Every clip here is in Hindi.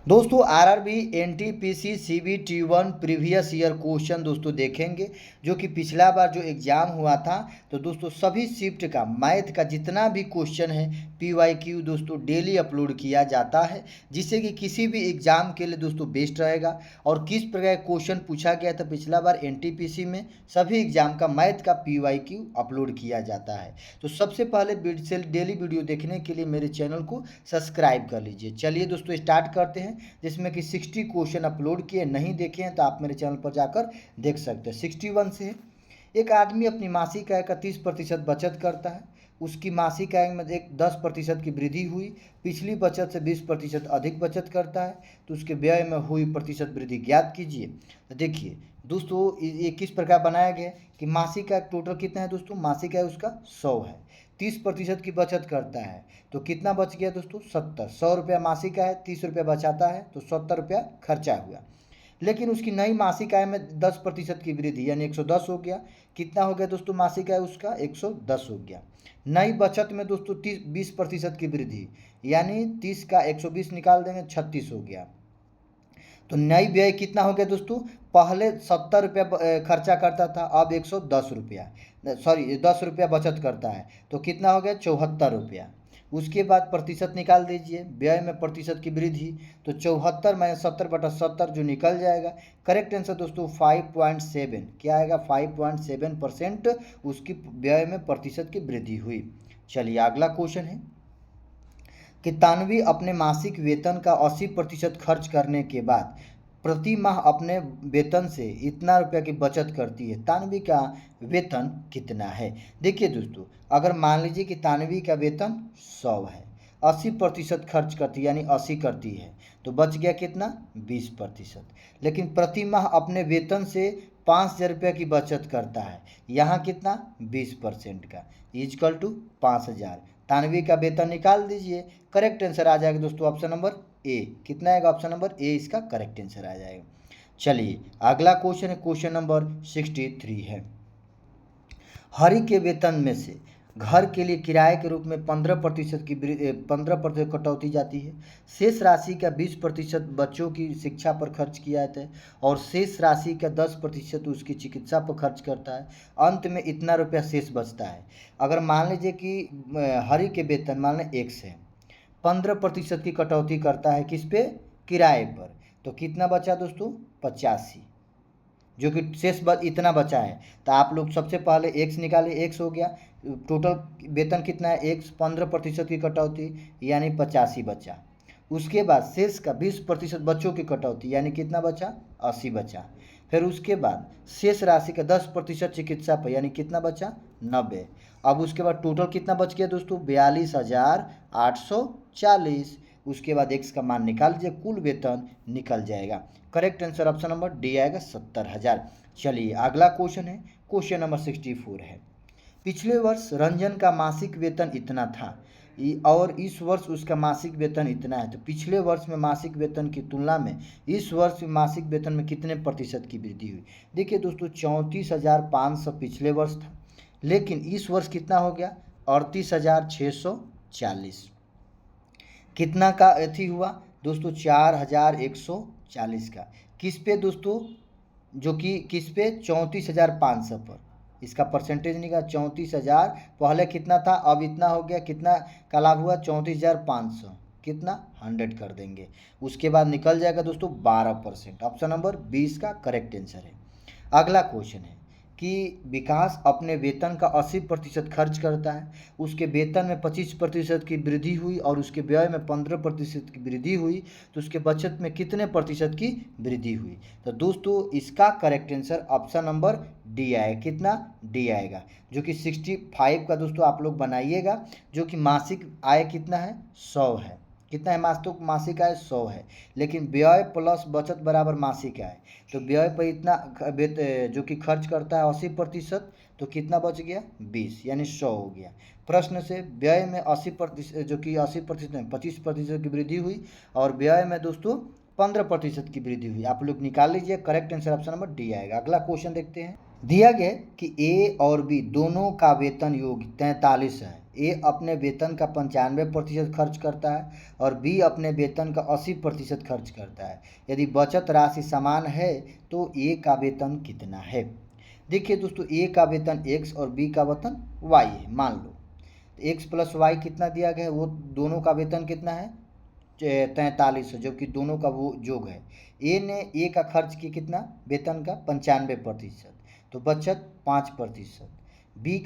दोस्तों RRB NTPC CBT one previous year question दोस्तों देखेंगे, जो कि पिछला बार जो एग्ज़ाम हुआ था। तो दोस्तों सभी शिफ्ट का मैथ का जितना भी क्वेश्चन है पीवाईक्यू दोस्तों डेली अपलोड किया जाता है, जिससे कि किसी भी एग्ज़ाम के लिए दोस्तों बेस्ट रहेगा। और किस प्रकार क्वेश्चन पूछा गया था पिछला बार एनटीपीसी में, सभी एग्ज़ाम का मैथ का पीवाईक्यू अपलोड किया जाता है। तो सबसे पहले डेली वीडियो देखने के लिए मेरे चैनल को सब्सक्राइब कर लीजिए। चलिए दोस्तों स्टार्ट करते हैं, जिसमें कि 60 क्वेश्चन अपलोड किए, नहीं देखे हैं तो आप मेरे चैनल पर जाकर देख सकते हैं। 61 से एक आदमी अपनी मासिक आय का 30% बचत करता है। उसकी मासिक आय में एक 10% की वृद्धि हुई, पिछली बचत से 20% अधिक बचत करता है, तो उसके व्यय में हुई प्रतिशत वृद्धि ज्ञात कीजिए। तो देखिए दोस्तों ये किस प्रकार बनाया गया कि मासिक आय टोटल कितना है दोस्तों, मासिक आय उसका 100 है, 30% की बचत करता है, तो कितना बच गया दोस्तों 70। 100 रुपया मासिक आय, 30 रुपया बचाता है, तो 70 रुपया खर्चा हुआ। लेकिन उसकी नई मासिक आय में 10% की वृद्धि यानी 110 हो गया। कितना हो गया दोस्तों मासिक आय उसका 110 हो गया। नई बचत में दोस्तों 20% की वृद्धि, यानी 30 का 120 निकाल देंगे 36 हो गया। तो नई व्यय कितना हो गया दोस्तों, पहले 70 रुपया खर्चा करता था, अब 110 रुपया, सॉरी 10 रुपया बचत करता है, तो कितना हो गया 74 रुपया। उसके बाद प्रतिशत निकाल दीजिए, व्यय में प्रतिशत की वृद्धि, तो 74 - 70/70 जो निकल जाएगा। करेक्ट आंसर दोस्तों 5.7, क्या आएगा 5.7% उसकी व्यय में प्रतिशत की वृद्धि हुई। चलिए अगला क्वेश्चन है कि तानवी अपने मासिक वेतन का 80% खर्च करने के बाद प्रति माह अपने वेतन से इतना रुपया की बचत करती है। तानवी का वेतन कितना है? देखिए दोस्तों, अगर मान लीजिए कि तानवी का वेतन 100 है, 80% खर्च करती है यानी 80 करती है, तो बच गया कितना 20%। लेकिन प्रति माह अपने वेतन से 5,000 रुपया की बचत करता है, यहाँ कितना 20% का इजकल टू 5,000। तानवी का वेतन निकाल दीजिए, करेक्ट आंसर आ जाएगा दोस्तों ऑप्शन नंबर ए। कितना आएगा ऑप्शन नंबर ए, इसका करेक्ट आंसर आ जाएगा। चलिए अगला क्वेश्चन है, क्वेश्चन नंबर 63 है। हरि के वेतन में से घर के लिए किराए के रूप में 15% कटौती जाती है। शेष राशि का 20% बच्चों की शिक्षा पर खर्च किया जाता है, और शेष राशि का 10% उसकी चिकित्सा पर खर्च करता है। अंत में इतना रुपया शेष बचता है। अगर मान लीजिए कि हरि के वेतन मान लें 1 है, 15% की कटौती करता है किस पे, किराए पर, तो कितना बचा दोस्तों 85, जो कि शेष इतना बचा है। तो आप लोग सबसे पहले एक्स निकालिए, एक्स हो गया, टोटल वेतन कितना है एक्स, 15% की कटौती यानी 85 बचा। उसके बाद शेष का 20% बच्चों की कटौती यानी कितना बचा 80 बचा। फिर उसके बाद शेष राशि का 10% चिकित्सा पर यानी कितना बचा 90। अब उसके बाद टोटल कितना बच गया दोस्तों 42,840। उसके बाद एक्स का मान निकाल लीजिए, कुल वेतन निकल जाएगा। Correct answer option number D आएगा 70,000। चलिए अगला क्वेश्चन है, क्वेश्चन नंबर 64 है। पिछले वर्ष रंजन का मासिक वेतन इतना था और इस वर्ष उसका मासिक वेतन इतना है, तो पिछले वर्ष में मासिक वेतन की तुलना में इस वर्ष मासिक वेतन में कितने प्रतिशत की वृद्धि हुई? देखिए दोस्तों 34,500 पिछले वर्ष था, लेकिन इस वर्ष कितना हो गया 38,640। कितना का अथी हुआ दोस्तों 4,140 का, किस पे दोस्तों, जो कि किस पे 34,500 पर। इसका परसेंटेज निकाल 34,000, पहले कितना था अब इतना हो गया, कितना का लाभ हुआ 34,500, कितना 100 कर देंगे। उसके बाद निकल जाएगा दोस्तों 12%। ऑप्शन नंबर 20 का करेक्ट आंसर है। अगला क्वेश्चन है कि विकास अपने वेतन का 80% खर्च करता है, उसके वेतन में 25% की वृद्धि हुई और उसके व्यय में 15% की वृद्धि हुई, तो उसके बचत में कितने प्रतिशत की वृद्धि हुई? तो दोस्तों इसका correct answer option number D आएगा। कितना डी आएगा, जो कि 65 का दोस्तों आप लोग बनाइएगा, जो कि मासिक आय कितना है 100 है। कितना है मासिक आय 100 है, लेकिन व्यय प्लस बचत बराबर मासिक आय, तो व्यय पर इतना जो कि खर्च करता है 80%, तो कितना बच गया 20 यानी 100 हो गया। प्रश्न से व्यय में 80%, जो कि 80% में 25% की वृद्धि हुई और व्यय में दोस्तों 15% की वृद्धि हुई। आप लोग निकाल लीजिए, correct answer option number D आएगा। अगला क्वेश्चन देखते हैं। दिया गया कि ए और बी दोनों का वेतन योग 43 है। ए अपने वेतन का 95% खर्च करता है और बी अपने वेतन का 80% खर्च करता है। यदि बचत राशि समान है तो ए का वेतन कितना है। देखिए दोस्तों, ए का वेतन x और बी का वेतन y है। मान लो x प्लस वाई कितना दिया गया है, वो दोनों का वेतन कितना है 4300, जो कि दोनों का वो योग है। ए ने ए का खर्च किया कितना वेतन का 95%, तो बचत 5%। बी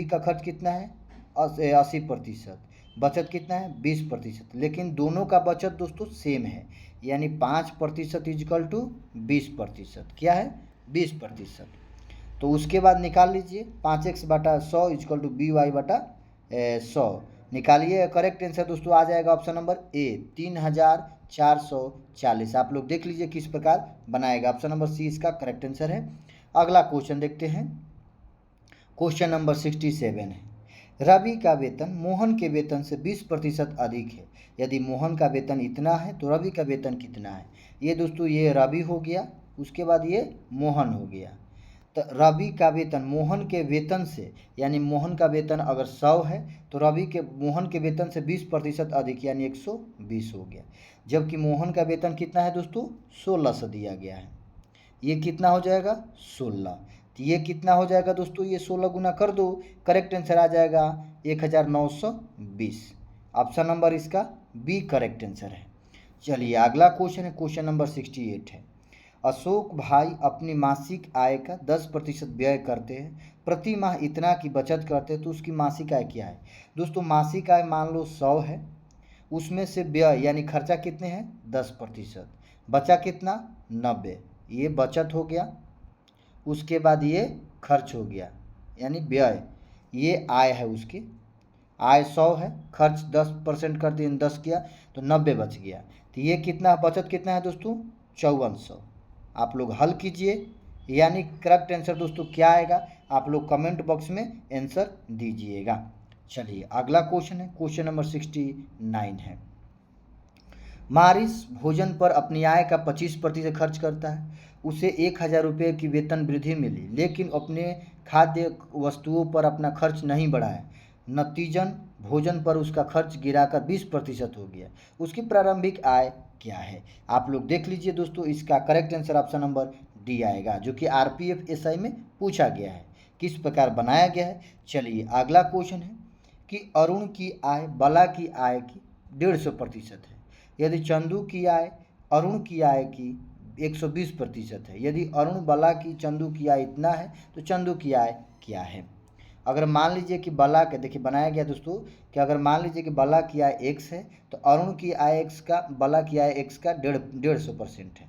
का खर्च कितना है 80%, बचत कितना है 20%। लेकिन दोनों का बचत दोस्तों सेम है, यानी 5% इजकल टू 20%, क्या है 20%। तो उसके बाद निकाल लीजिए 5x/100 इजकल टू by/100 निकालिए। करेक्ट आंसर दोस्तों आ जाएगा ऑप्शन नंबर ए 3440। आप लोग देख लीजिए किस प्रकार बनाएगा। ऑप्शन नंबर सी इसका करेक्ट आंसर है। अगला क्वेश्चन देखते हैं, क्वेश्चन नंबर 67 है। रवि का वेतन मोहन के वेतन से 20% अधिक है। यदि मोहन का वेतन इतना है तो रवि का वेतन कितना है। ये दोस्तों ये रवि हो गया, उसके बाद ये मोहन हो गया। तो रवि का वेतन मोहन के वेतन से, यानी मोहन का वेतन अगर 100 है तो मोहन के वेतन से 20% अधिक यानी 120 हो गया। जबकि मोहन का वेतन कितना है दोस्तों 1600 दिया गया है। ये कितना हो जाएगा 16। तो ये कितना हो जाएगा दोस्तों, ये 16 गुना कर दो, करेक्ट आंसर आ जाएगा 1920। ऑप्शन नंबर इसका बी करेक्ट आंसर है। चलिए अगला क्वेश्चन है, क्वेश्चन नंबर 68 है। अशोक भाई अपनी मासिक आय का 10% व्यय करते हैं, प्रति माह इतना की बचत करते हैं, तो उसकी मासिक आय क्या है। दोस्तों मासिक आय मान लो 100 है, उसमें से व्यय यानी खर्चा कितने हैं 10%, बचा कितना 90। ये बचत हो गया, उसके बाद ये खर्च हो गया यानी व्यय। ये आय है, उसकी आय 100 है, खर्च 10% कर दिए 10 किया तो 90 बच गया। तो ये कितना बचत कितना है दोस्तों 5400। आप लोग हल कीजिए, यानी करेक्ट आंसर दोस्तों क्या आएगा आप लोग कमेंट बॉक्स में आंसर दीजिएगा। चलिए अगला क्वेश्चन है, क्वेश्चन नंबर 69 है। मारिस भोजन पर अपनी आय का 25% खर्च करता है। उसे 1000 रुपये की वेतन वृद्धि मिली, लेकिन अपने खाद्य वस्तुओं पर अपना खर्च नहीं बढ़ाया। नतीजन भोजन पर उसका खर्च गिराकर 20% हो गया। उसकी प्रारंभिक आय क्या है। आप लोग देख लीजिए दोस्तों, इसका correct answer option number D आएगा, जो कि आरपीएफ एसआई में पूछा गया है। किस प्रकार बनाया गया है। चलिए अगला क्वेश्चन है कि अरुण की आय बला की आय की 150% है। यदि चंदू की आय अरुण की आय की 120% है। यदि अरुण बला की चंदू की आय इतना है तो चंदू की आय क्या है। अगर मान लीजिए कि बला के, देखिए बनाया गया दोस्तों कि अगर मान लीजिए कि बला की आय x है तो अरुण की आय x का, बला की आय x का 150% है।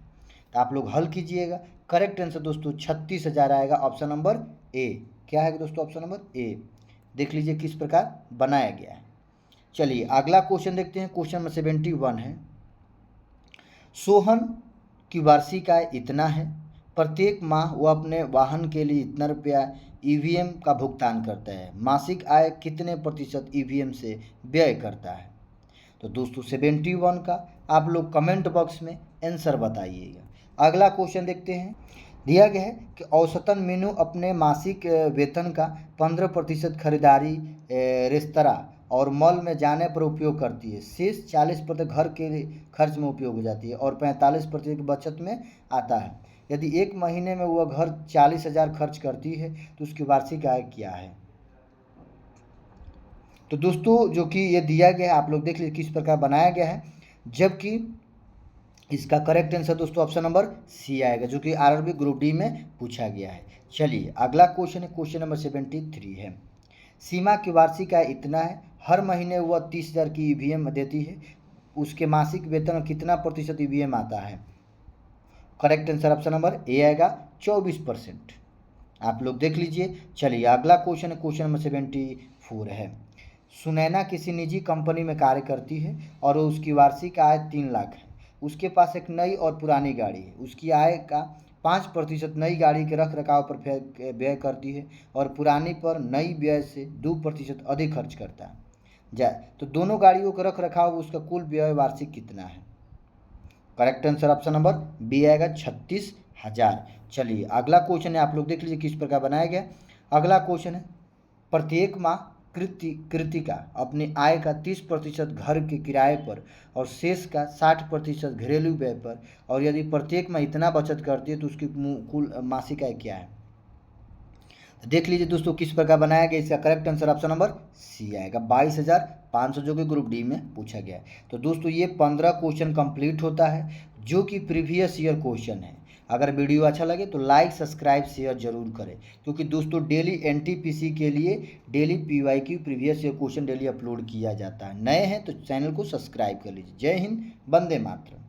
तो आप लोग हल कीजिएगा। करेक्ट आंसर दोस्तों 36,000 आएगा, ऑप्शन नंबर ए। क्या है दोस्तों ऑप्शन नंबर ए। देख लीजिए किस प्रकार बनाया गया है। चलिए अगला क्वेश्चन देखते हैं, क्वेश्चन नंबर 71 है। सोहन की वार्षिक आय इतना है, प्रत्येक माह वह अपने वाहन के लिए इतना रुपया ईवीएम का भुगतान करता है। मासिक आय कितने प्रतिशत ईवीएम से व्यय करता है। तो दोस्तों 71 का आप लोग कमेंट बॉक्स में आंसर बताइएगा। अगला क्वेश्चन देखते हैं। दिया गया है कि औसतन मीनू अपने मासिक वेतन का 15% खरीदारी रेस्तरां और मॉल में जाने पर उपयोग करती है। शेष 40% घर के खर्च में उपयोग हो जाती है और 45% की बचत में आता है। यदि एक महीने में वह घर 40,000 खर्च करती है तो उसकी वार्षिक आय क्या है। तो दोस्तों जो कि ये दिया गया है, आप लोग देख लीजिए किस प्रकार बनाया गया है। जबकि इसका करेक्ट आंसर दोस्तों ऑप्शन नंबर सी आएगा, जो कि आरआरबी ग्रुप डी में पूछा गया है। चलिए अगला क्वेश्चन है, क्वेश्चन नंबर 73 है। सीमा की वार्षिक आय इतना है, हर महीने वह 30,000 की ईवीएम देती है, उसके मासिक वेतन में कितना प्रतिशत ईवीएम आता है। Correct answer option number A आएगा 24%। आप लोग देख लीजिए। चलिए अगला क्वेश्चन है, क्वेश्चन नंबर 74 है। सुनैना किसी निजी कंपनी में कार्य करती है और उसकी वार्षिक आय 3 लाख है। उसके पास एक नई और पुरानी गाड़ी है। उसकी आय का 5% नई गाड़ी के रख रखाव पर व्यय करती है और पुरानी पर नई व्यय से 2% अधिक खर्च करता है जाए, तो दोनों गाड़ियों का रख रखाव उसका कुल व्यय वार्षिक कितना है। Correct answer option number B आएगा 36,000। चलिए अगला क्वेश्चन है, आप लोग देख लीजिए किस प्रकार बनाया गया। अगला क्वेश्चन है, प्रत्येक माह कृतिका अपनी आय का 30% घर के किराए पर और शेष का 60% घरेलू व्यय पर, और यदि प्रत्येक माह इतना बचत करती है तो उसकी कुल मासिक आय क्या है। देख लीजिए दोस्तों किस प्रकार बनाया गया। इसका correct answer option number C आएगा, 22,500 जो कि ग्रुप डी में पूछा गया है। तो दोस्तों ये 15 क्वेश्चन कंप्लीट होता है जो कि प्रीवियस ईयर क्वेश्चन है। अगर वीडियो अच्छा लगे तो लाइक सब्सक्राइब शेयर जरूर करें, क्योंकि दोस्तों डेली एनटीपीसी के लिए daily PYQ previous year question daily upload किया जाता है। नए हैं तो चैनल को सब्सक्राइब कर लीजिए। जय हिंद, वंदे मातरम।